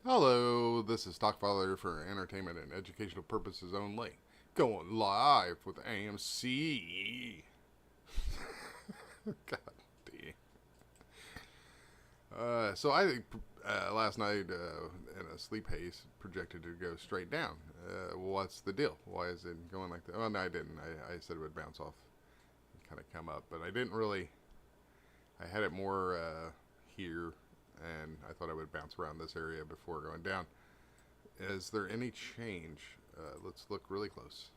Hello, this is Stockfather for entertainment and educational purposes only. Going live with AMC. God damn. Last night in a sleep haze projected to go straight down. What's the deal? Why is it going like that? Oh, no, I didn't. I said it would bounce off and kind of come up, but I didn't really. I had it more here, and I thought I would bounce around this area before going down. Is there any change? Let's look really close.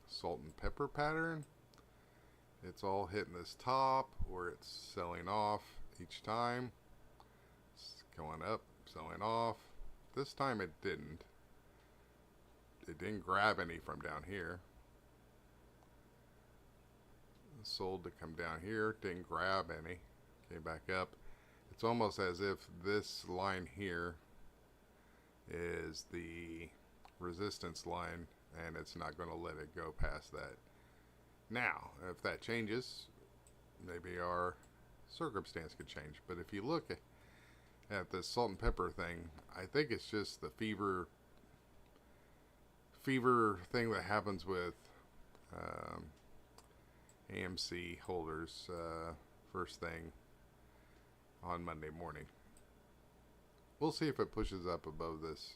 Salt and pepper pattern. It's all hitting this top where it's selling off each time. It's going up, selling off. This time it didn't. It didn't grab any from down here. Sold to come down here, didn't grab any. Came back up. It's almost as if this line here is the resistance line and it's not going to let it go past that. Now, if that changes, maybe our circumstance could change. But if you look at this salt and pepper thing, I think it's just the fever thing that happens with AMC holders first thing on Monday morning. We'll see if it pushes up above this.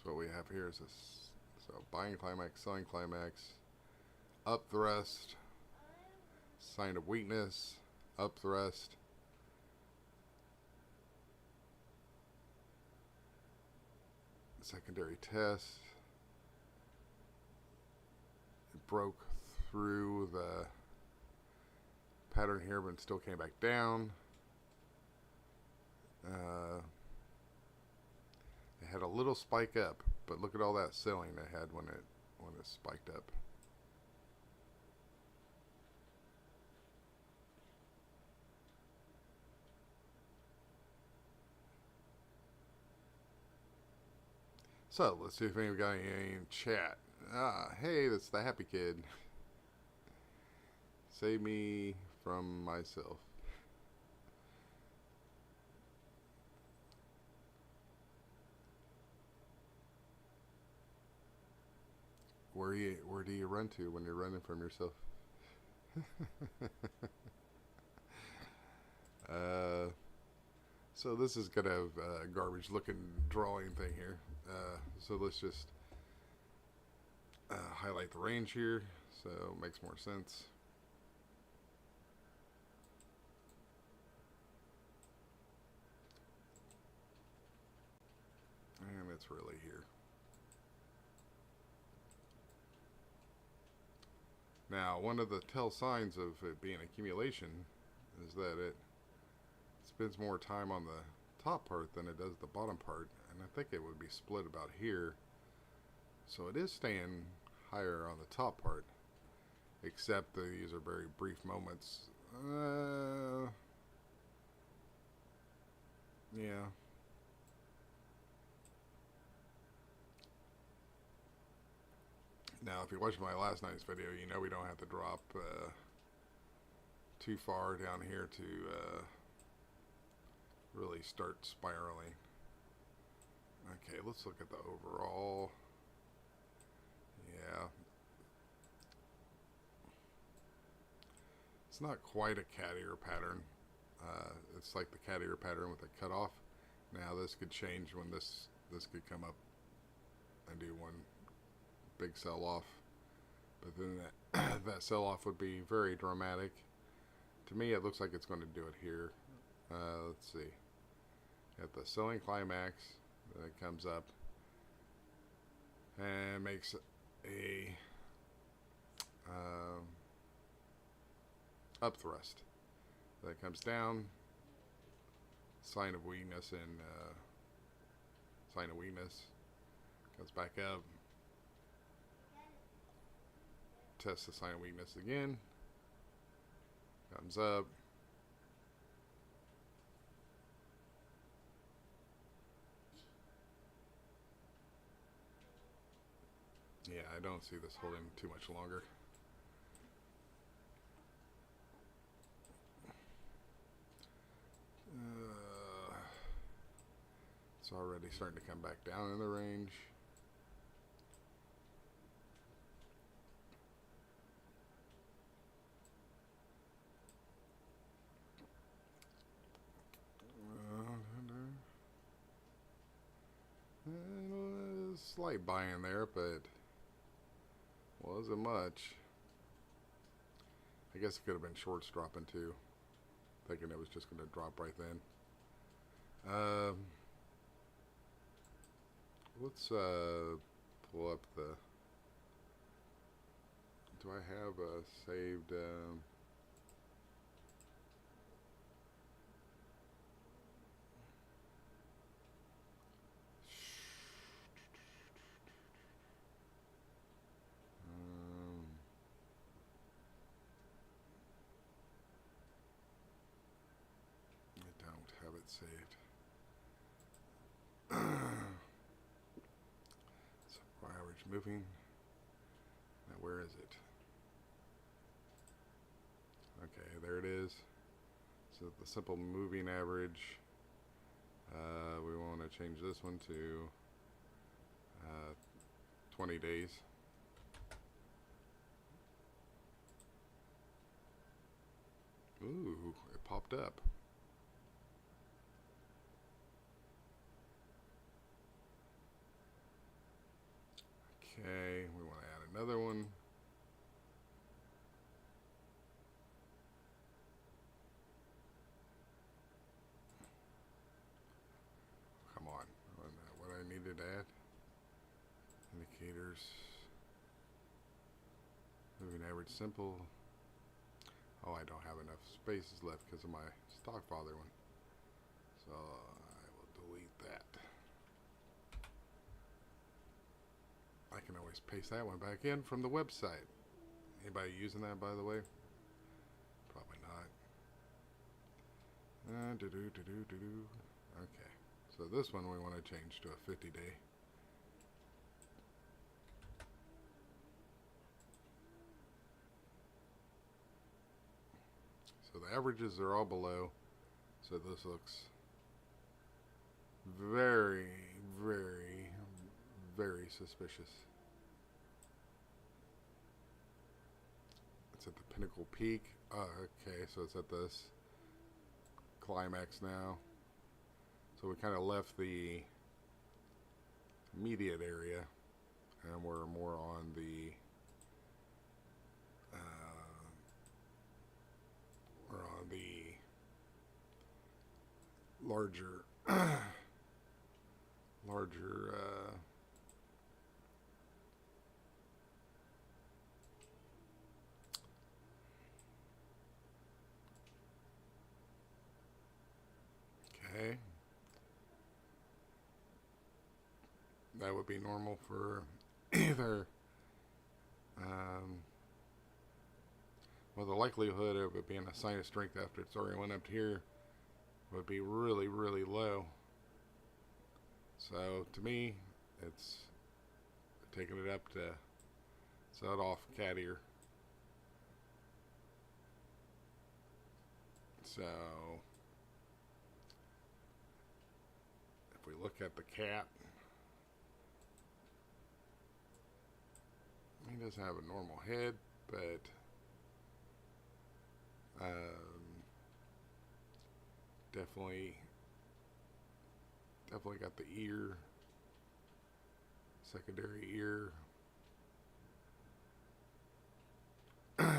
What we have here is this. So buying climax, selling climax, up thrust, sign of weakness, up thrust, secondary test. It broke through the pattern here, but it still came back down. It had a little spike up, but look at all that selling it had when it spiked up. So let's see if anybody got any in chat. Hey, that's the happy kid. Save me from myself. Where do you run to when you're running from yourself? So this is kind of a garbage looking drawing thing here. So let's just highlight the range here so it makes more sense. And it's really here. Now, one of the tell signs of it being accumulation is that it spends more time on the top part than it does the bottom part, and I think it would be split about here. So it is staying higher on the top part, except that these are very brief moments. Yeah. Now, if you watched my last night's video, you know we don't have to drop too far down here to really start spiraling. Okay, let's look at the overall. Yeah. It's not quite a cat ear pattern. It's like the cat ear pattern with a cutoff. Now this could change when this could come up and do one big sell-off, but then that sell-off would be very dramatic. To me, it looks like it's going to do it here. Let's see. At the selling climax, then it comes up and makes a up thrust. Then it comes down, sign of weakness, and sign of weakness. Comes back up. Test the sign of weakness again. Comes up. Yeah, I don't see this holding too much longer. It's already starting to come back down in the range. Slight buy in there, but wasn't much. I guess it could have been shorts dropping too, thinking it was just going to drop right then. Let's pull up the. Do I have a saved? I don't have it saved. So average moving. Now where is it? Okay, there it is. So the simple moving average. We want to change this one to 20 days. Ooh, it popped up. Okay, we want to add another one. Come on, what I needed to add. Indicators. Moving average simple. Oh, I don't have enough spaces left because of my stock father one. So I will delete that. I can always paste that one back in from the website. Anybody using that, by the way? Probably not. Okay. So this one we want to change to a 50-day. So the averages are all below. So this looks very, very, very suspicious. It's at the pinnacle peak. Okay, so it's at this climax now. So we kind of left the immediate area and we're more on the larger okay, that would be normal for either well, the likelihood of it being a sign of strength after it's already went up to here would be really, really low. So to me, it's taking it up to set off cat ear. So if we look at the cat, he doesn't have a normal head, but definitely got the ear, secondary ear.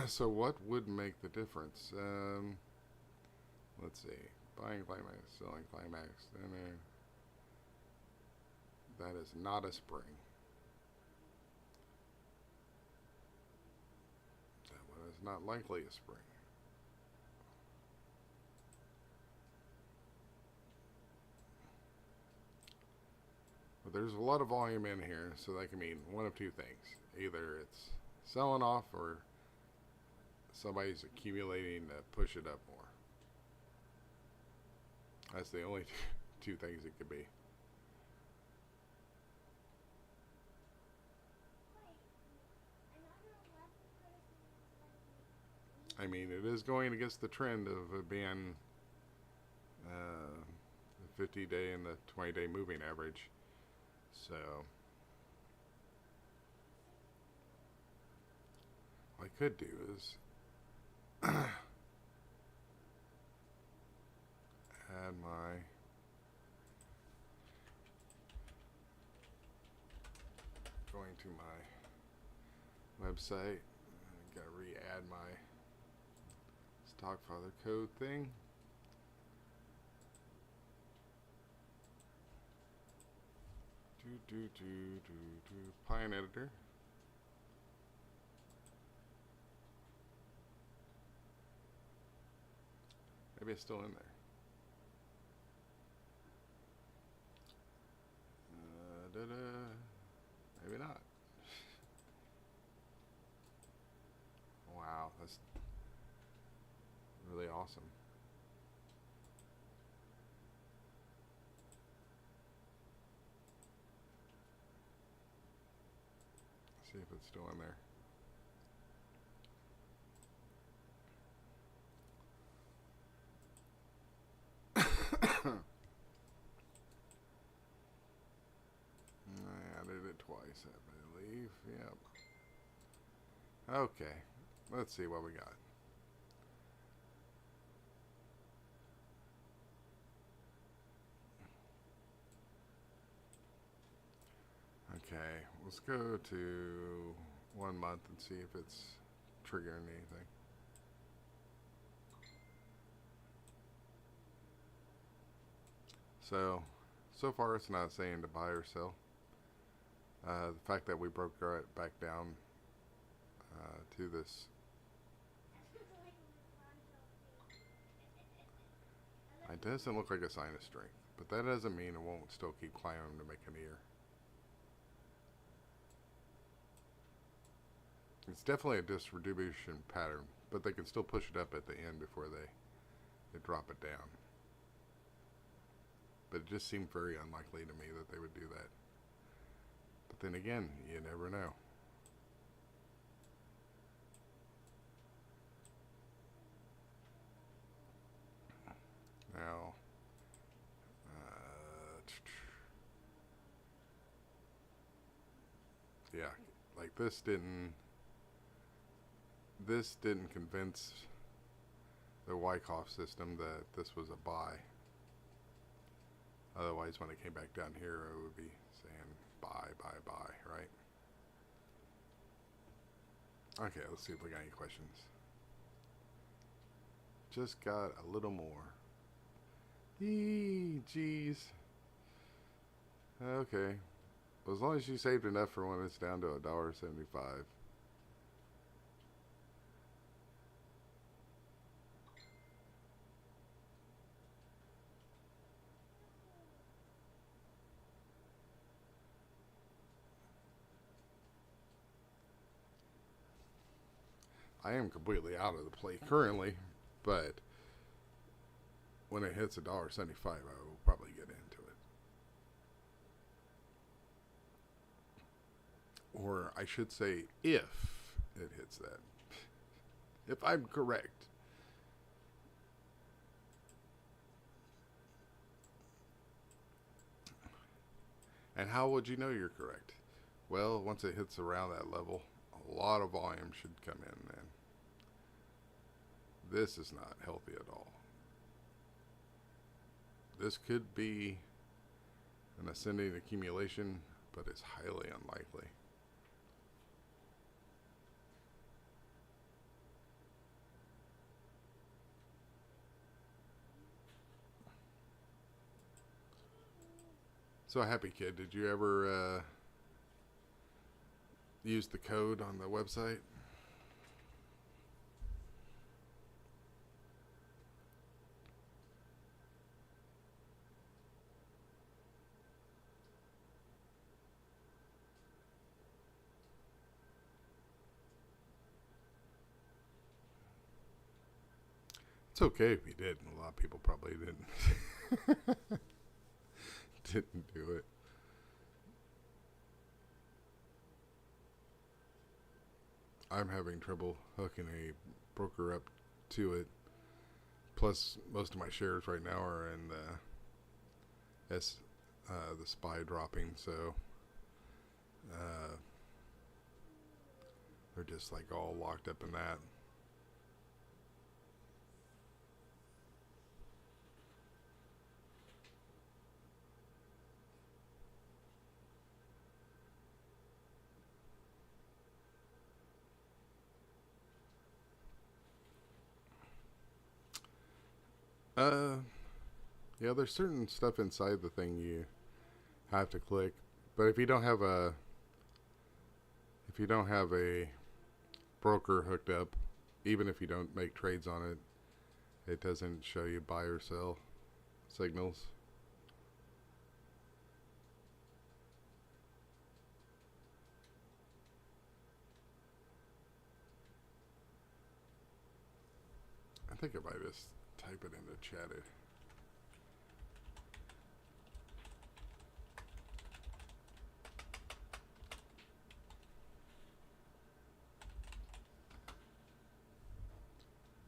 So what would make the difference? Let's see, buying climax, selling climax. That is not a spring. That one is not likely a spring. But there's a lot of volume in here, so that can mean one of two things. Either it's selling off or somebody's accumulating to push it up more. That's the only two things it could be. I mean, it is going against the trend of it being the 50-day and the 20-day moving average. So what I could do is add my going to my website. I gotta re-add my stock father code thing. Pine editor. Maybe it's still in there. Maybe not. Wow, that's really awesome. See if it's still in there. I added it twice, I believe. Yep. Okay. Let's see what we got. Okay, let's go to 1 month and see if it's triggering anything. So far it's not saying to buy or sell. The fact that we broke right back down to this. It doesn't look like a sign of strength, but that doesn't mean it won't still keep climbing to make an ear. It's definitely a distribution pattern, but they can still push it up at the end before they drop it down. But it just seemed very unlikely to me that they would do that. But then again, you never know. Now, yeah, like this didn't convince the Wyckoff system that this was a buy. Otherwise, when it came back down here, it would be saying buy, right? Okay, let's see if we got any questions. Just got a little more. Eee, jeez. Okay. Well, as long as you saved enough for when it's down to $1.75. I am completely out of the play currently, but when it hits $1.75, I will probably get into it. Or I should say, if it hits that. If I'm correct. And how would you know you're correct? Well, once it hits around that level, a lot of volume should come in then. This is not healthy at all. This could be an ascending accumulation, but it's highly unlikely. So, Happy Kid, did you ever use the code on the website? It's okay if you did. A lot of people probably didn't. Didn't do it. I'm having trouble hooking a broker up to it. Plus, most of my shares right now are in the SPY dropping, so they're just like all locked up in that. Yeah, there's certain stuff inside the thing you have to click, but if you don't have a broker hooked up, even if you don't make trades on it, it doesn't show you buy or sell signals. I think if I just type it into chat,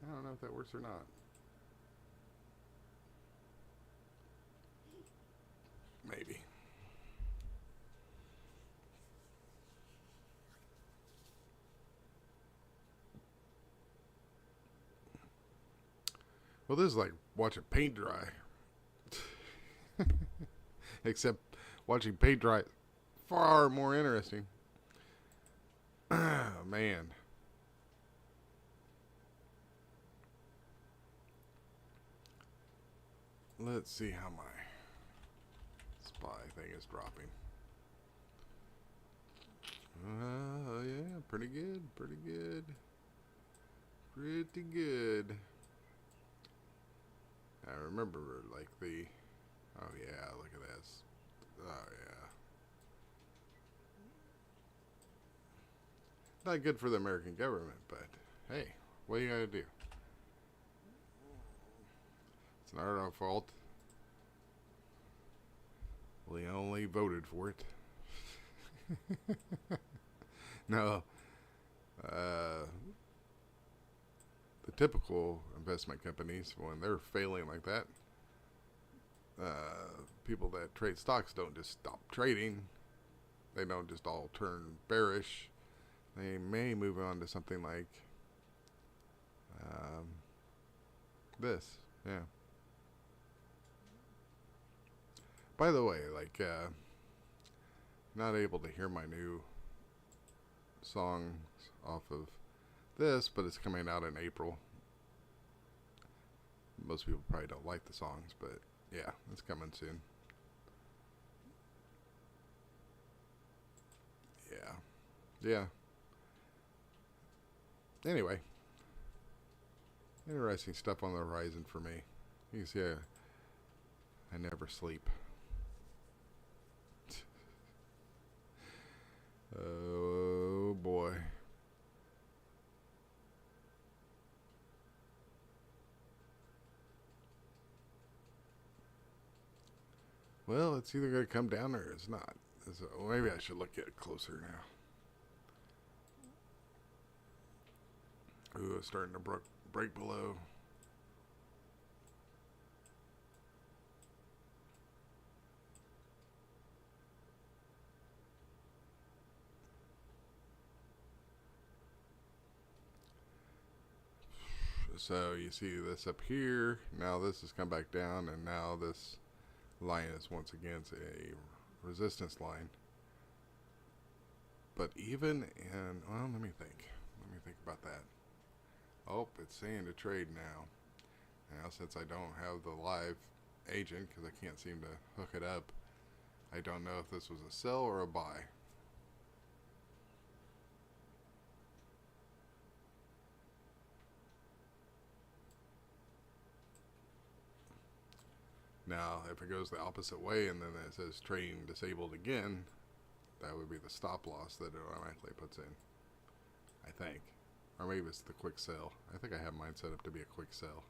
I don't know if that works or not. Maybe. Well, this is like watching paint dry. Except watching paint dry far more interesting. Man. Let's see how my SPY thing is dropping. Yeah, pretty good, pretty good. Pretty good. I remember like the, oh yeah, look at this. Oh yeah. Not good for the American government, but hey, what are you gonna do? It's not our fault. We only voted for it. No. The typical investment companies, when they're failing like that, people that trade stocks don't just stop trading. They don't just all turn bearish. They may move on to something like this. Yeah. By the way, like, not able to hear my new songs off of this, but it's coming out in April. Most people probably don't like the songs, but yeah, it's coming soon. Yeah. Yeah. Anyway, interesting stuff on the horizon for me. You can see I never sleep. Oh boy. Well, it's either going to come down or it's not. So maybe I should look at it closer now. Ooh, it's starting to break below. So you see this up here. Now this has come back down, and now this line is once again a resistance line. But even in, well, let me think about that. Oh, it's saying to trade now. Now, since I don't have the live agent, because I can't seem to hook it up, I don't know if this was a sell or a buy. Now, if it goes the opposite way and then it says trading disabled again, that would be the stop loss that it automatically puts in, I think. Or maybe it's the quick sell. I think I have mine set up to be a quick sell.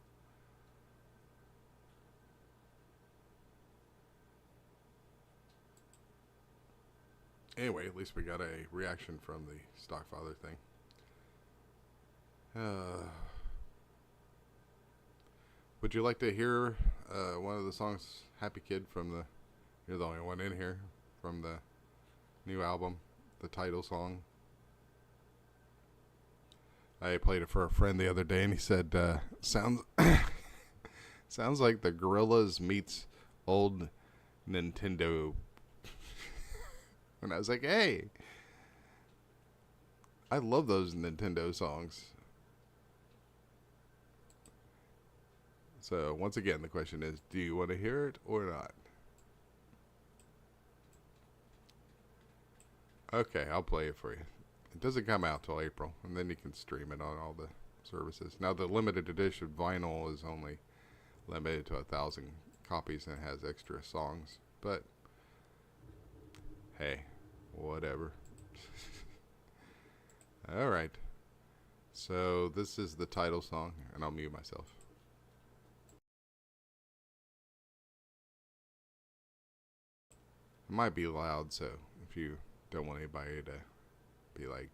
Anyway, at least we got a reaction from the stock father thing. Would you like to hear one of the songs, Happy Kid, from the, you're the only one in here, from the new album, the title song? I played it for a friend the other day, and he said, sounds sounds like the Gorillaz meets old Nintendo. And I was like, hey, I love those Nintendo songs. So once again, the question is, do you want to hear it or not? Okay, I'll play it for you. It doesn't come out till April, and then you can stream it on all the services. Now, the limited edition vinyl is only limited to 1,000 copies and has extra songs, but hey, whatever. Alright, so this is the title song, and I'll mute myself. It might be loud, so if you don't want anybody to be like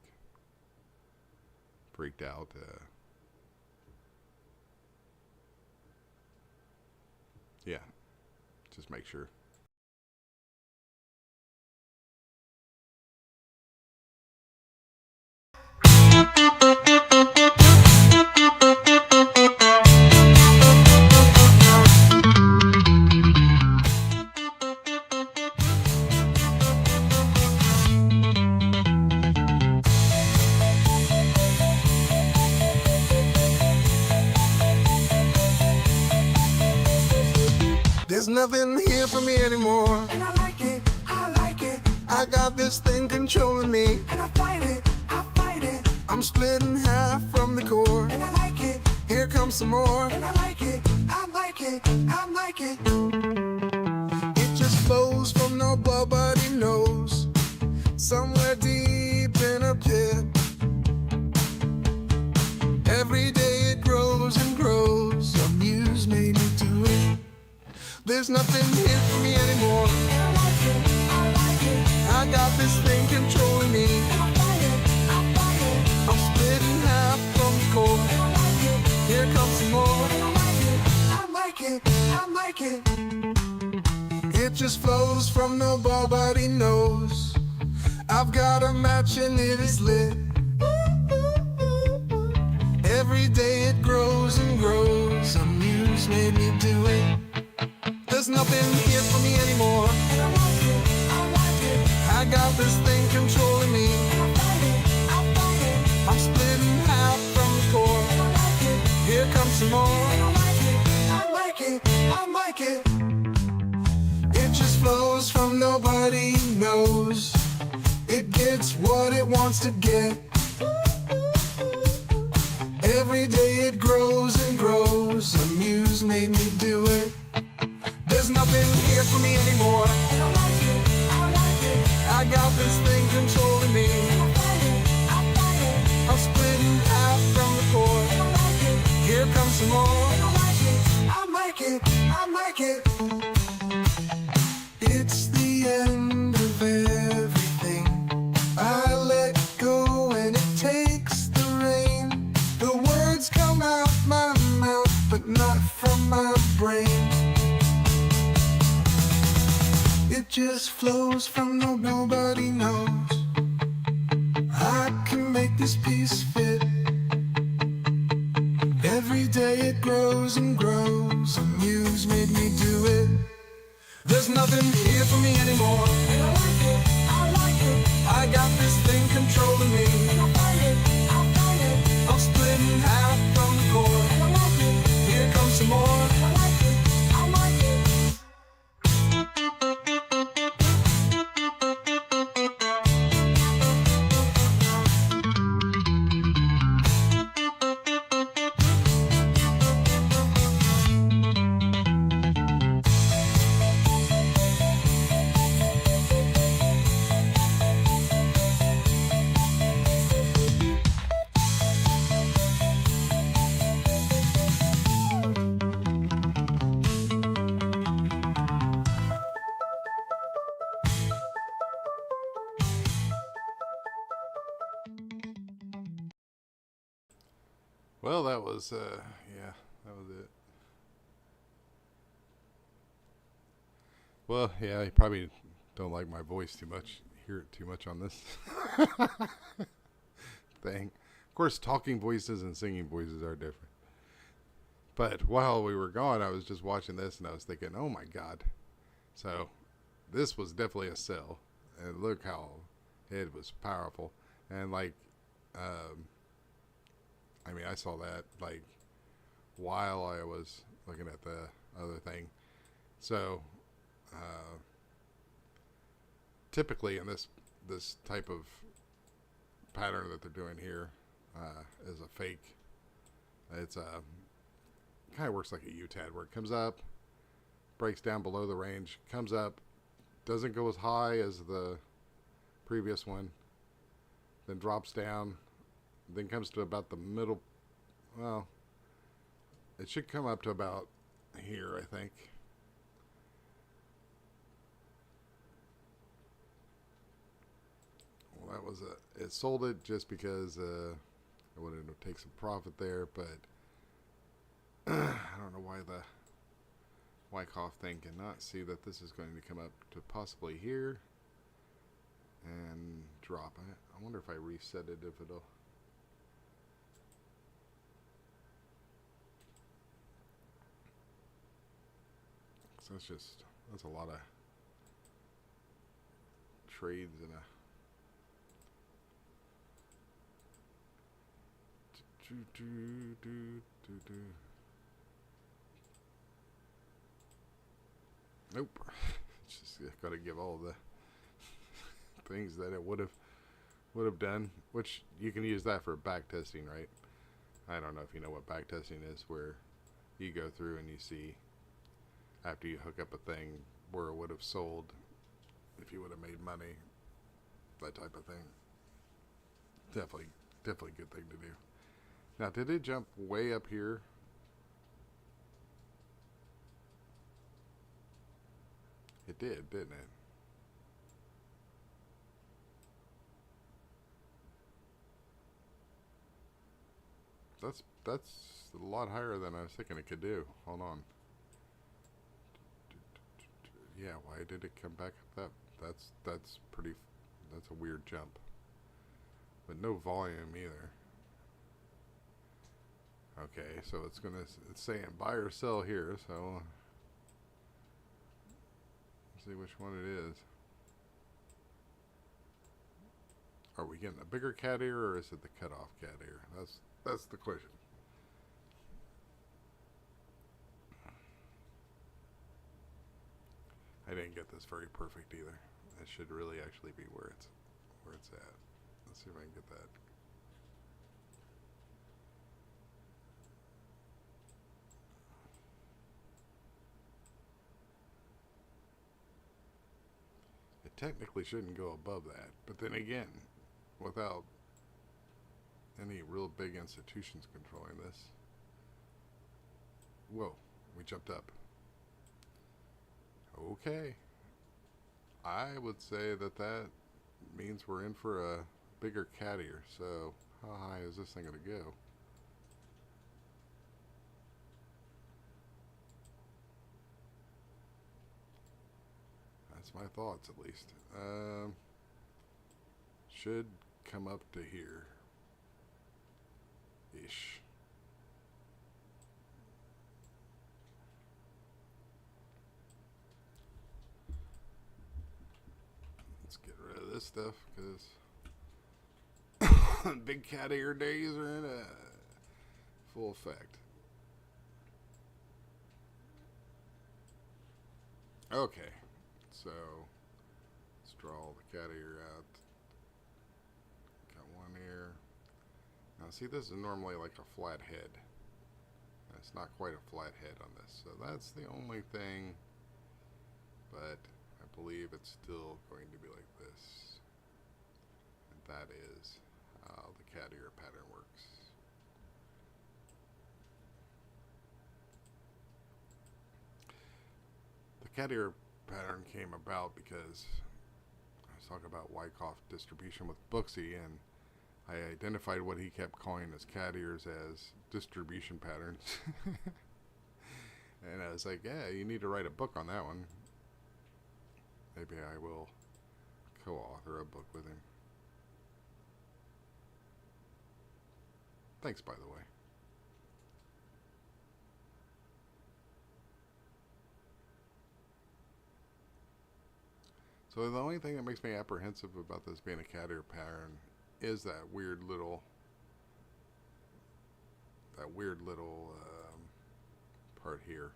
freaked out, yeah, just make sure. There's nothing here for me anymore, And I like it, I like it, I got this thing controlling me. and I fight it, I fight it, I'm split in half from the core. and I like it, Here comes some more. and I like it, I like it, I like it. It just flows from nobody knows, somewhere deep in a pit. Every day it grows and grows. Amuse made me do it. There's nothing here for me anymore. And I like it, I like it, I got this thing controlling me. and I fight it, I fight it, I'm split in half from the core. and I like it, Here comes some more. and I like it, I like it, I like it. It just flows from nobody knows. I've got a match and it is lit. Every day it grows and grows. Amuse made me do it. There's nothing here for me anymore. And I like it, I like it, I got this thing controlling me. and I fight it, I fight it, I'm split in half from the core. and I like it, Here comes some more. and I like it, I like it, I like it. It just flows from nobody knows. It gets what it wants to get. Every day it grows and grows. Amuse made me do it. There's nothing here for me anymore. And I like it, I like it, I got this thing controlling me. and I fight it, I fight it, I'm split in half from the core. and I like it, Here comes some more. and I like it, I like it, I like it. It's the end of everything. I let go and it takes the rain. The words come out my mouth, but not from my brain. It just flows from nobody knows. I can make this piece fit. Every day it grows and grows. Amuse made me do it. There's nothing here for me anymore. And I like it, I like it, I got this thing controlling me. and I fight it, I fight it, I'm split in half from the core. and I like it, Here comes some more. and I like it, I like it. Well, that was, yeah, that was it. Well, yeah, you probably don't like my voice too much, hear it too much on this thing. Of course, talking voices and singing voices are different. But while we were gone, I was just watching this and I was thinking, oh my God. So this was definitely a sell. And look how it was powerful. And like, um, I mean, I saw that like while I was looking at the other thing. So uh, typically in this type of pattern that they're doing here is a fake. It's a kind of works like a UTAD where it comes up, breaks down below the range, comes up, doesn't go as high as the previous one, then drops down, then comes to about the middle. Well, it should come up to about here, I think. Well, that was it sold it just because I wanted to take some profit there, but I don't know why the Wyckoff thing cannot see that this is going to come up to possibly here and drop it. I wonder if I reset it, if it'll. So that's a lot of trades in a. Nope. Just got to give all the things that it would have done, which you can use that for back testing, right? I don't know if you know what back testing is, where you go through and you see after you hook up a thing where it would have sold if you would have made money, that type of thing. Definitely a good thing to do. Now, did it jump way up here? It did, didn't it? That's a lot higher than I was thinking it could do. Hold on. Yeah, why did it come back up that? That's pretty. That's a weird jump. But no volume either. Okay, so it's saying buy or sell here, so let's see which one it is. Are we getting a bigger cat ear or is it the cutoff cat ear? That's the question. I didn't get this very perfect either. It should really actually be where it's at. Let's see if I can get that. It technically shouldn't go above that, but then again, without any real big institutions controlling this. Whoa, we jumped up. Okay. I would say that means we're in for a bigger cat ear. So how high is this thing going to go? That's my thoughts, at least. Should come up to here. Ish. Let's get rid of this stuff because big cat ear days are in full effect. Okay, so let's draw all the cat ear out. Got one ear. Now see, this is normally like a flat head. It's not quite a flat head on this, so that's the only thing, but I believe it's still going to be like this. And that is how the cat ear pattern works. The cat ear pattern came about because I was talking about Wyckoff distribution with Booksy, and I identified what he kept calling his cat ears as distribution patterns. And I was like, yeah, you need to write a book on that one. Maybe I will co-author a book with him. Thanks, by the way. So the only thing that makes me apprehensive about this being a cat ear pattern is that weird little part here.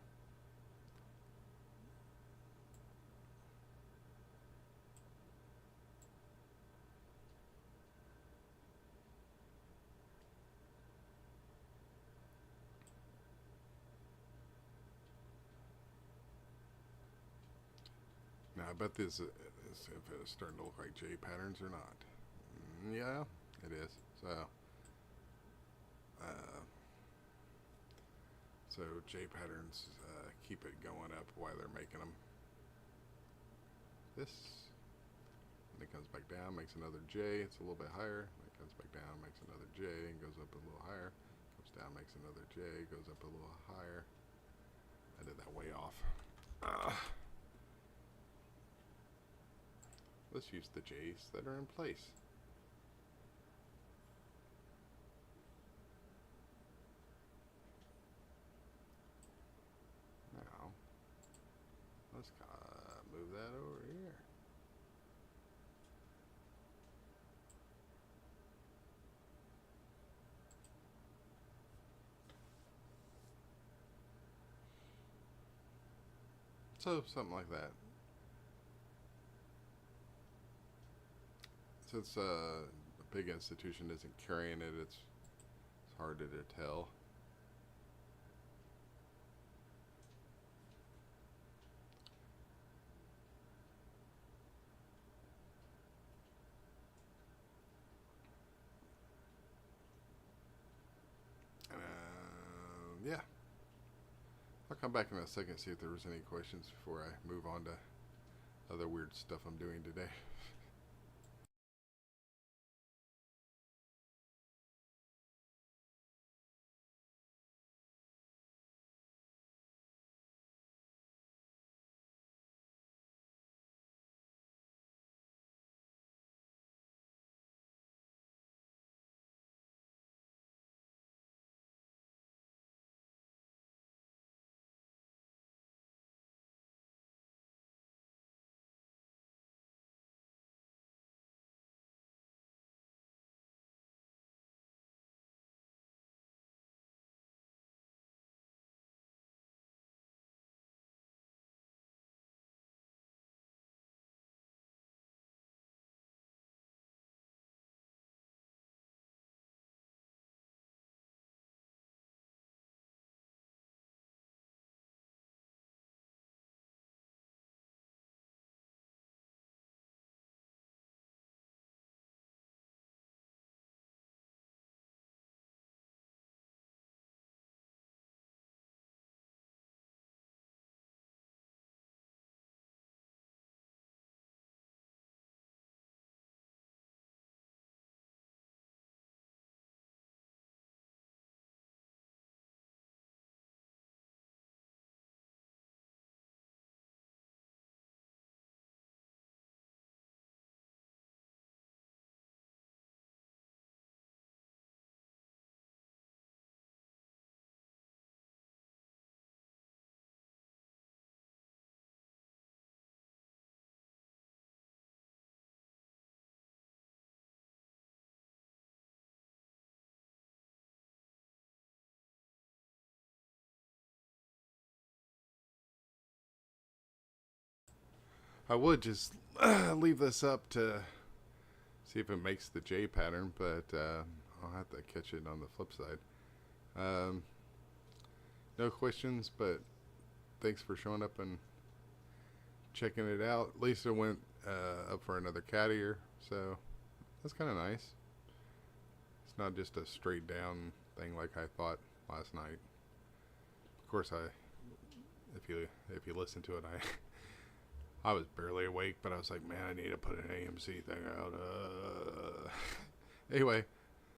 Now I bet this is if it's starting to look like J patterns or not. Yeah, it is. So J patterns keep it going up while they're making them. This, and it comes back down, makes another J. It's a little bit higher. It comes back down, makes another J, and goes up a little higher. Comes down, makes another J, goes up a little higher. I did that way off. Let's use the J's that are in place. Now, let's move that over here. So, something like that. Since a big institution isn't carrying it, it's harder to tell. Yeah. I'll come back in a second, see if there was any questions before I move on to other weird stuff I'm doing today. I would just leave this up to see if it makes the J pattern, but I'll have to catch it on the flip side. No questions, but thanks for showing up and checking it out. Lisa went up for another cat ear, so that's kind of nice. It's not just a straight down thing like I thought last night. Of course, if you listen to it, I was barely awake, but I was like, man, I need to put an AMC thing out. Anyway,